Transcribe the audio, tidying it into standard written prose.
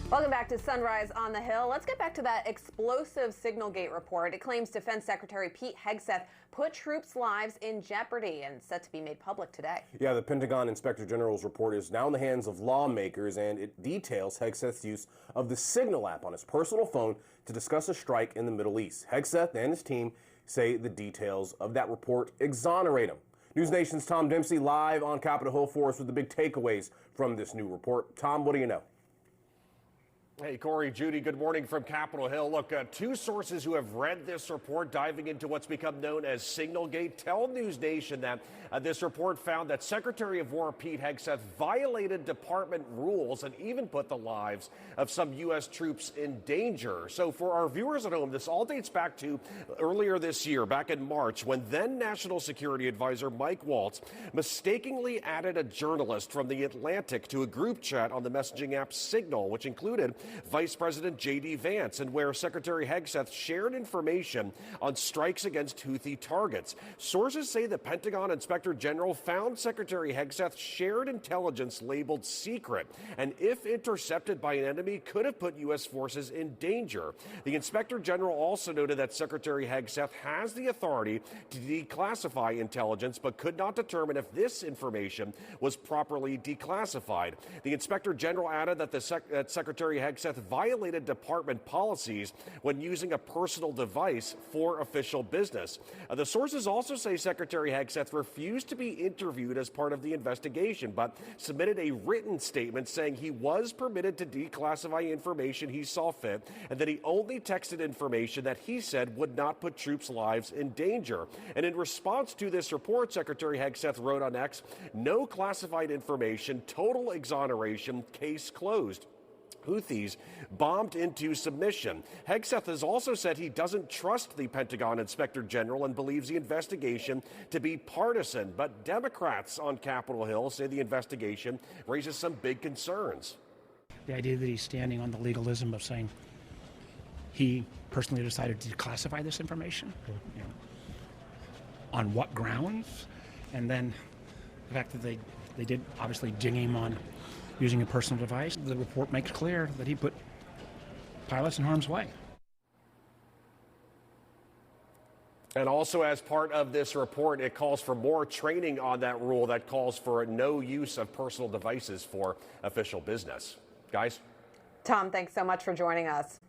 Welcome back to Sunrise on the Hill. Let's get back to that explosive Signalgate report. It claims Defense Secretary Pete Hegseth put troops' lives in jeopardy and set to be made public today. Yeah, the Pentagon Inspector General's report is now in the hands of lawmakers, and it details Hegseth's use of the Signal app on his personal phone to discuss a strike in the Middle East. Hegseth and his team say the details of that report exonerate him. News Nation's Tom Dempsey live on Capitol Hill for us with the big takeaways from this new report. Tom, what do you know? Hey, Corey, Judy, good morning from Capitol Hill. Look, two sources who have read this report diving into what's become known as Signalgate tell News Nation that this report found that Secretary of War Pete Hegseth violated department rules and even put the lives of some U.S. troops in danger. So for our viewers at home, this all dates back to earlier this year, back in March, when then National Security Advisor Mike Waltz mistakenly added a journalist from The Atlantic to a group chat on the messaging app Signal, which included Vice President J.D. Vance, and where Secretary Hegseth shared information on strikes against Houthi targets. Sources say the Pentagon Inspector General found Secretary Hegseth shared intelligence labeled secret, and if intercepted by an enemy, could have put U.S. forces in danger. The Inspector General also noted that Secretary Hegseth has the authority to declassify intelligence, but could not determine if this information was properly declassified. The Inspector General added that Secretary Hegseth violated department policies when using a personal device for official business. The sources also say Secretary Hegseth refused to be interviewed as part of the investigation, but submitted a written statement saying he was permitted to declassify information he saw fit, and that he only texted information that he said would not put troops' lives in danger. And in response to this report, Secretary Hegseth wrote on X, "No classified information, total exoneration, case closed." Houthis bombed into submission. Hegseth has also said he doesn't trust the Pentagon Inspector General and believes the investigation to be partisan. But Democrats on Capitol Hill say the investigation raises some big concerns. The idea that he's standing on the legalism of saying he personally decided to declassify this information, on what grounds, and then the fact that they did obviously ding him on using a personal device. The report makes clear that he put pilots in harm's way. And also, as part of this report, it calls for more training on that rule that calls for no use of personal devices for official business. Guys? Tom, thanks so much for joining us.